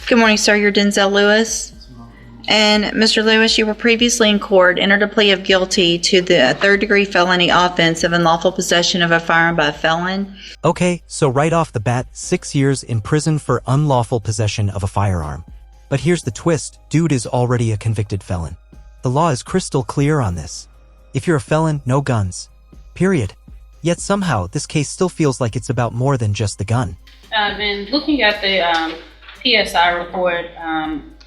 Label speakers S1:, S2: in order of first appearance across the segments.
S1: Good morning, sir. You're Denzel Lewis. And Mr. Lewis, you were previously in court, entered a plea of guilty to the third-degree felony offense of unlawful possession of a firearm by a felon.
S2: Okay, so right off the bat, 6 years in prison for unlawful possession of a firearm. But here's the twist, dude is already a convicted felon. The law is crystal clear on this. If you're a felon, no guns. Period. Yet somehow, this case still feels like it's about more than just the gun.
S3: And looking at the PSI report,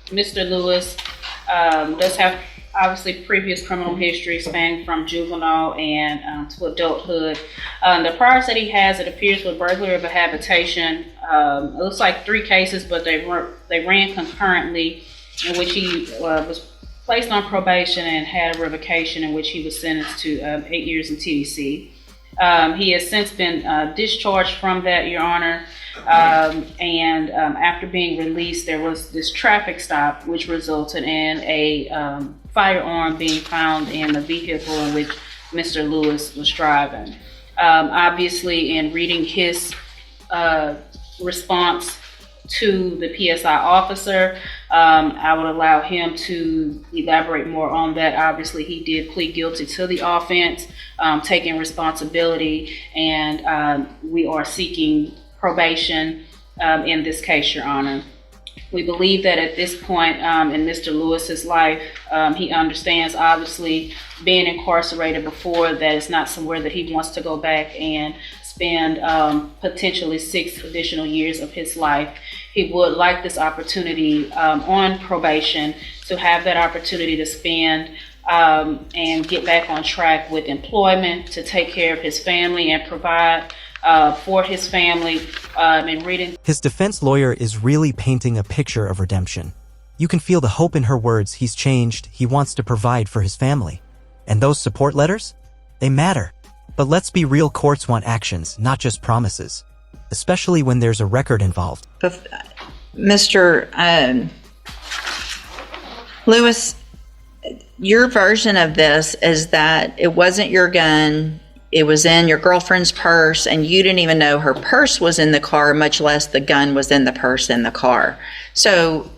S3: Mr. Lewis does have obviously previous criminal history spanning from juvenile and to adulthood. The priors that he has, it appears, with burglary of a habitation. It looks like 3 cases, but they ran concurrently, in which he was placed on probation and had a revocation, in which he was sentenced to 8 years in TDC. He has since been discharged from that, Your Honor. And after being released, there was this traffic stop, which resulted in a firearm being found in the vehicle in which Mr. Lewis was driving. Obviously, in reading his response to the PSI officer, I would allow him to elaborate more on that. Obviously, he did plead guilty to the offense, taking responsibility, and we are seeking probation in this case, Your Honor. We believe that at this point in Mr. Lewis's life, he understands, obviously, being incarcerated before, that it's not somewhere that he wants to go back and spend potentially 6 additional years of his life. He would like this opportunity on probation to have that opportunity to spend and get back on track with employment, to take care of his family and provide for his family. And reading
S2: his defense lawyer is really painting a picture of redemption. You can feel the hope in her words. He's changed. He wants to provide for his family. And those support letters? They matter. But let's be real, courts want actions, not just promises. Especially when there's a record involved.
S1: Mr. Lewis, your version of this is that it wasn't your gun, it was in your girlfriend's purse, and you didn't even know her purse was in the car, much less the gun was in the purse in the car. So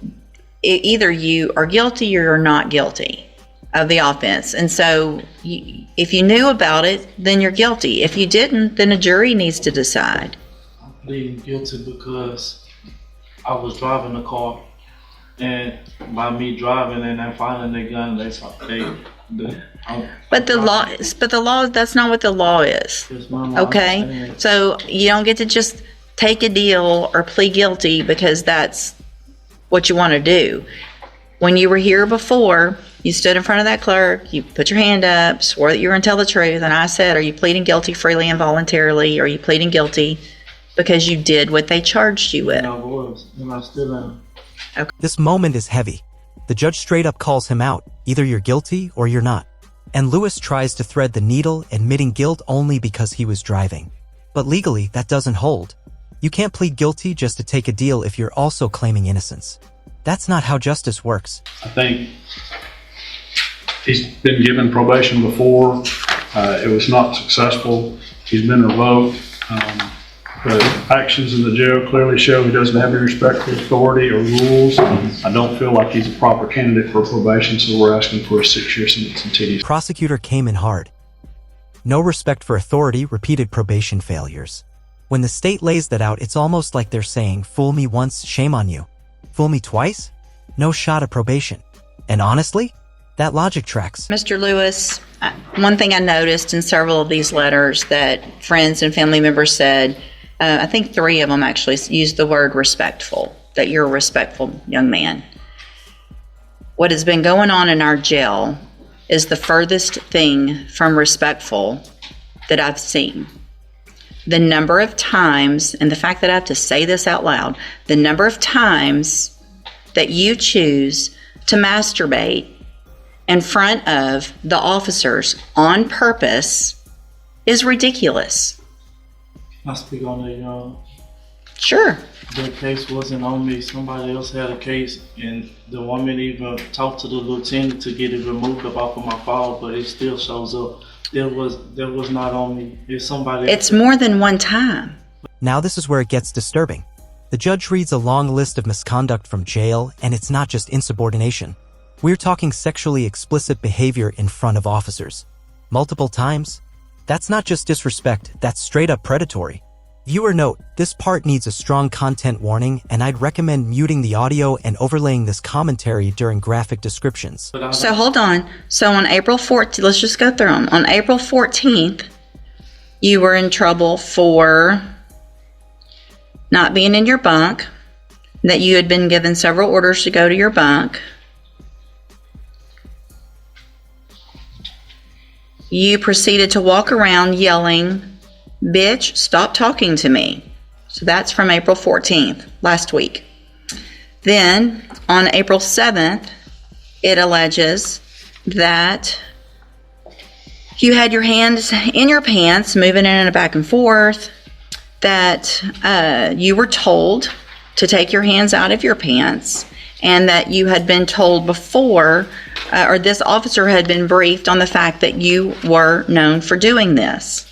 S1: either you are guilty or you're not guilty of the offense. And so if you knew about it, then you're guilty. If you didn't, then a jury needs to decide.
S4: I'm pleading guilty because I was driving the car, and by me driving and then finding the gun,
S1: but the law, that's not what the law is. Okay? So you don't get to just take a deal or plead guilty because that's what you want to do. When you were here before, you stood in front of that clerk, you put your hand up, swore that you were going to tell the truth, and I said, are you pleading guilty freely and voluntarily, or are you pleading guilty because you did what they charged you with?
S4: And I was, and I still am.
S2: Okay. This moment is heavy. The judge straight up calls him out. Either you're guilty or you're not. And Lewis tries to thread the needle, admitting guilt only because he was driving. But legally, that doesn't hold. You can't plead guilty just to take a deal if you're also claiming innocence. That's not how justice works.
S5: I think he's been given probation before. It was not successful. He's been revoked. The actions in the jail clearly show he doesn't have any respect for authority or rules. I don't feel like he's a proper candidate for probation, so we're asking for a 6-year sentence in TDC.
S2: Prosecutor came in hard. No respect for authority, repeated probation failures. When the state lays that out, it's almost like they're saying, fool me once, shame on you. Fool me twice? No shot of probation. And honestly, that logic tracks.
S1: Mr. Lewis, one thing I noticed in several of these letters that friends and family members said, I think 3 of them actually used the word respectful, that you're a respectful young man. What has been going on in our jail is the furthest thing from respectful that I've seen. The number of times, and the fact that I have to say this out loud, the number of times that you choose to masturbate in front of the officers on purpose is ridiculous.
S4: I speak on that,
S1: Sure.
S4: The case wasn't on me. Somebody else had a case, and the woman even talked to the lieutenant to get it removed up off of my file, but it still shows up. That was not on me. It's somebody else.
S1: It's more than one time.
S2: Now this is where it gets disturbing. The judge reads a long list of misconduct from jail, and it's not just insubordination. We're talking sexually explicit behavior in front of officers. Multiple times? That's not just disrespect, that's straight up predatory. Viewer note, this part needs a strong content warning, and I'd recommend muting the audio and overlaying this commentary during graphic descriptions.
S1: So hold on. So on April 14th, let's just go through them. On April 14th, you were in trouble for not being in your bunk, that you had been given several orders to go to your bunk. You proceeded to walk around yelling, "Bitch, stop talking to me." So that's from April 14th, last week. Then on April 7th, it alleges that you had your hands in your pants, moving in and back and forth, that you were told to take your hands out of your pants, and that you had been told before, or this officer had been briefed on the fact that you were known for doing this.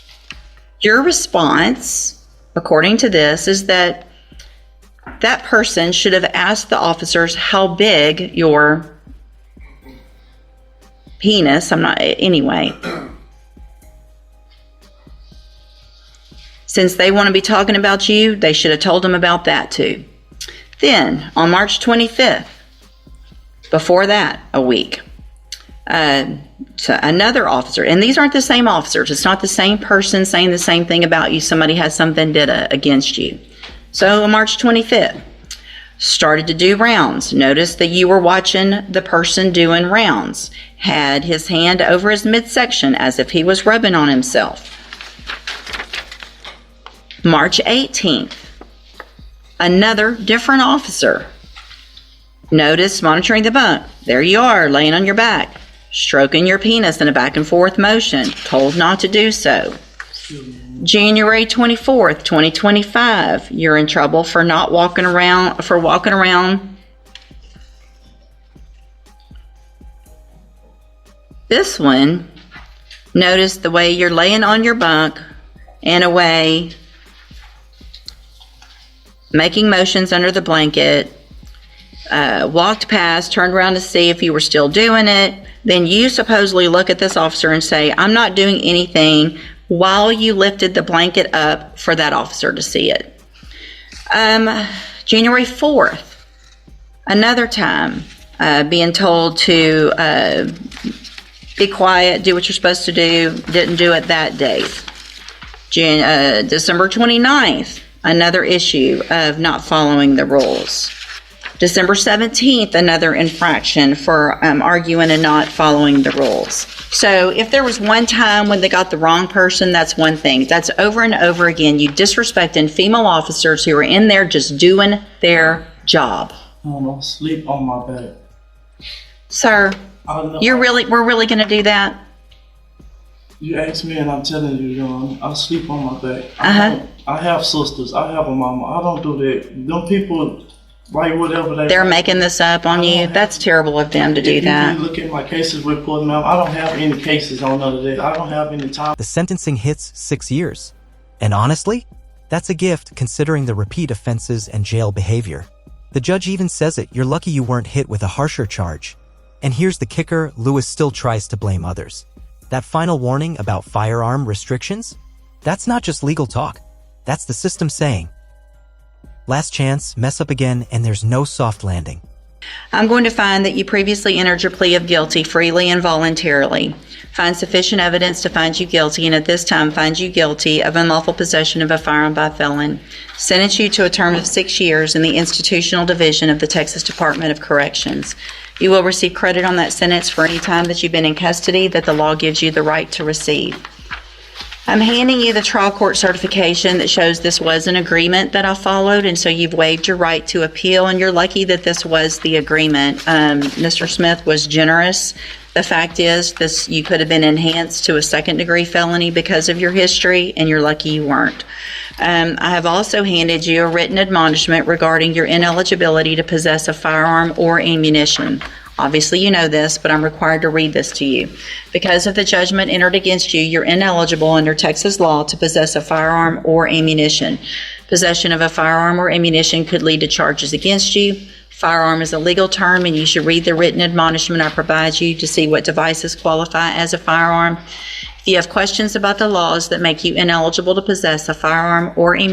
S1: Your response, according to this, is that that person should have asked the officers how big your penis, anyway. Since they want to be talking about you, they should have told them about that too. Then, on March 25th, before that, a week, so another officer, and these aren't the same officers, it's not the same person saying the same thing about you, somebody has some vendetta against you. So on March 25th, started to do rounds. Notice that you were watching the person doing rounds, had his hand over his midsection as if he was rubbing on himself. March 18th, another different officer. Notice monitoring the bunk. There you are, laying on your back, stroking your penis in a back and forth motion, told not to do so. January 24th, 2025, you're in trouble for walking around. This one, notice the way you're laying on your bunk in a way, making motions under the blanket, walked past, turned around to see if you were still doing it. Then you supposedly look at this officer and say, "I'm not doing anything," while you lifted the blanket up for that officer to see it. January 4th, another time, being told to be quiet, do what you're supposed to do, didn't do it that day. December 29th, another issue of not following the rules. December 17th, another infraction for arguing and not following the rules. So if there was one time when they got the wrong person, that's one thing. That's over and over again, you disrespecting female officers who are in there just doing their job.
S4: I don't know, sleep on my back.
S1: Sir, we're really going to do that?
S4: You ask me and I'm telling you, I sleep on my back.
S1: Uh-huh.
S4: I have sisters. I have a mama. I don't do that. Them people write whatever
S1: They're making this up on you. That's terrible of them to do that.
S4: If you look at my cases report, ma'am, I don't have any cases on none of that. I don't have any time.
S2: The sentencing hits 6 years. And honestly, that's a gift considering the repeat offenses and jail behavior. The judge even says it, you're lucky you weren't hit with a harsher charge. And here's the kicker, Lewis still tries to blame others. That final warning about firearm restrictions? That's not just legal talk. That's the system saying, last chance, mess up again, and there's no soft landing.
S1: I'm going to find that you previously entered your plea of guilty freely and voluntarily. Find sufficient evidence to find you guilty, and at this time find you guilty of unlawful possession of a firearm by a felon. Sentence you to a term of 6 years in the Institutional Division of the Texas Department of Corrections. You will receive credit on that sentence for any time that you've been in custody that the law gives you the right to receive. I'm handing you the trial court certification that shows this was an agreement that I followed, and so you've waived your right to appeal, and you're lucky that this was the agreement. Mr. Smith was generous. The fact is, you could have been enhanced to a second-degree felony because of your history, and you're lucky you weren't. I have also handed you a written admonishment regarding your ineligibility to possess a firearm or ammunition. Obviously, you know this, but I'm required to read this to you. Because of the judgment entered against you, you're ineligible under Texas law to possess a firearm or ammunition. Possession of a firearm or ammunition could lead to charges against you. Firearm is a legal term, and you should read the written admonishment I provide you to see what devices qualify as a firearm. If you have questions about the laws that make you ineligible to possess a firearm or ammunition,